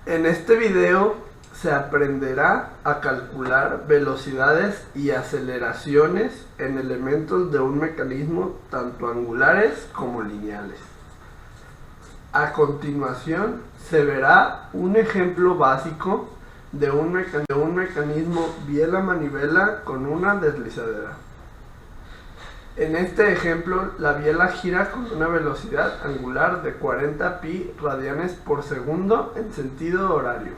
En este video se aprenderá a calcular velocidades y aceleraciones en elementos de un mecanismo tanto angulares como lineales. A continuación se verá un ejemplo básico de un mecanismo biela-manivela con una deslizadera. En este ejemplo, la biela gira con una velocidad angular de 40 pi radianes por segundo en sentido horario,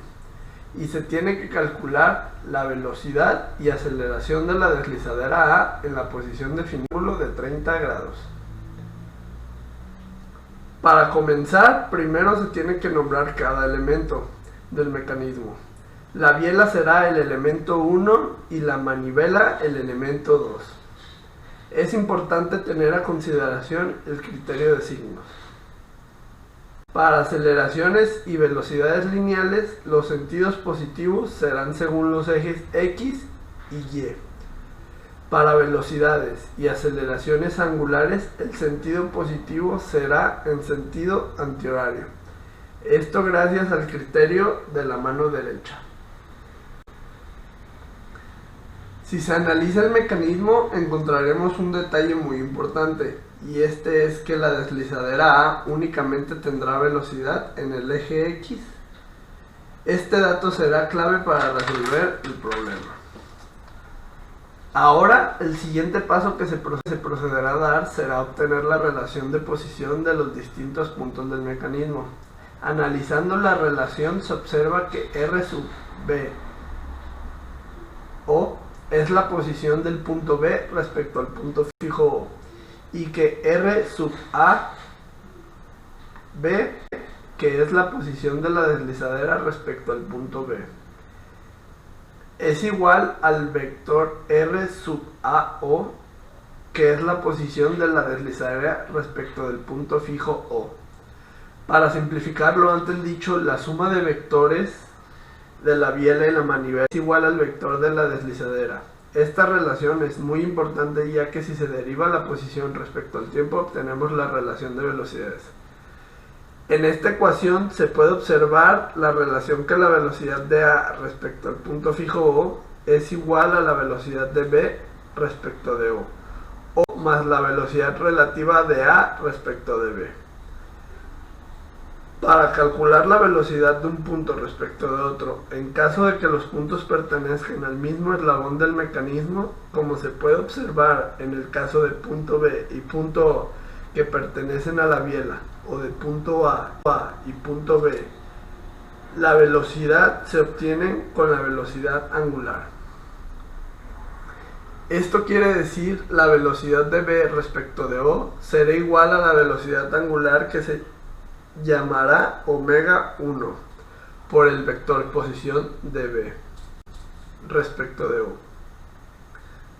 y se tiene que calcular la velocidad y aceleración de la deslizadera A en la posición de ángulo de 30 grados. Para comenzar, primero se tiene que nombrar cada elemento del mecanismo. La biela será el elemento 1 y la manivela el elemento 2. Es importante tener a consideración el criterio de signos. Para aceleraciones y velocidades lineales, los sentidos positivos serán según los ejes X y Y. Para velocidades y aceleraciones angulares, el sentido positivo será en sentido antihorario. Esto gracias al criterio de la mano derecha. Si se analiza el mecanismo, encontraremos un detalle muy importante, y este es que la deslizadera A únicamente tendrá velocidad en el eje X. Este dato será clave para resolver el problema. Ahora, el siguiente paso que se procederá a dar será obtener la relación de posición de los distintos puntos del mecanismo. Analizando la relación, se observa que R sub B O es la posición del punto B respecto al punto fijo O, y que R sub A B, que es la posición de la deslizadera respecto al punto B, es igual al vector R sub A O, que es la posición de la deslizadera respecto del punto fijo O. Para simplificar lo antes dicho, la suma de vectores de la biela y la manivela es igual al vector de la deslizadera. Esta relación es muy importante, ya que si se deriva la posición respecto al tiempo, obtenemos la relación de velocidades. En esta ecuación se puede observar la relación que la velocidad de A respecto al punto fijo O es igual a la velocidad de B respecto de O más la velocidad relativa de A respecto de B. Para calcular la velocidad de un punto respecto de otro, en caso de que los puntos pertenezcan al mismo eslabón del mecanismo, como se puede observar en el caso de punto B y punto O que pertenecen a la biela, o de punto A y punto B, la velocidad se obtiene con la velocidad angular. Esto quiere decir la velocidad de B respecto de O será igual a la velocidad angular, que se llamará omega 1 por el vector posición de B respecto de O.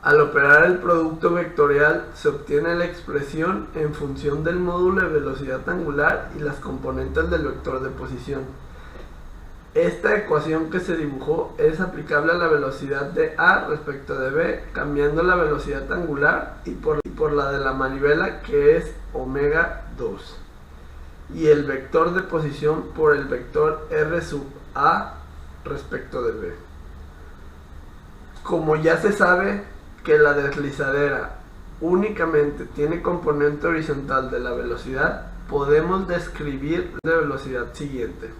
Al operar el producto vectorial se obtiene la expresión en función del módulo de velocidad angular y las componentes del vector de posición. Esta ecuación que se dibujó es aplicable a la velocidad de A respecto de B, cambiando la velocidad angular y por la de la manivela, que es omega 2. Y el vector de posición por el vector R sub A respecto de B. Como ya se sabe que la deslizadera únicamente tiene componente horizontal de la velocidad, podemos describir la velocidad siguiente.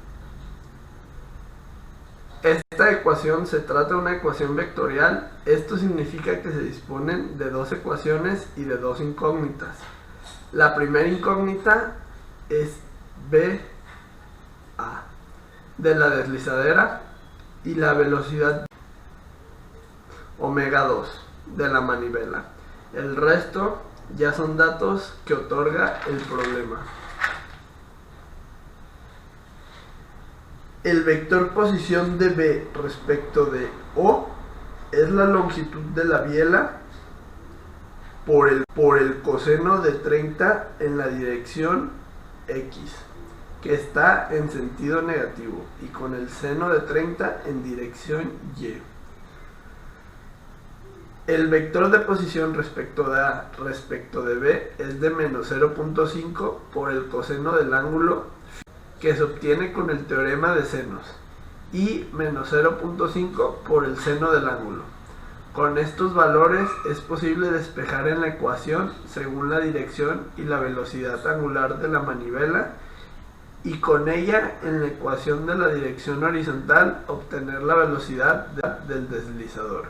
Esta ecuación se trata de una ecuación vectorial. Esto significa que se disponen de dos ecuaciones y de dos incógnitas. La primera incógnita es BA de la deslizadera y la velocidad omega 2 de la manivela. El resto ya son datos que otorga el problema. El vector posición de B respecto de O es la longitud de la biela por el coseno de 30 en la dirección X, que está en sentido negativo, y con el seno de 30 en dirección Y. El vector de posición respecto de A respecto de B es de menos 0.5 por el coseno del ángulo que se obtiene con el teorema de senos, y menos 0.5 por el seno del ángulo. Con estos valores es posible despejar en la ecuación según la dirección y la velocidad angular de la manivela, y con ella en la ecuación de la dirección horizontal obtener la velocidad del deslizador.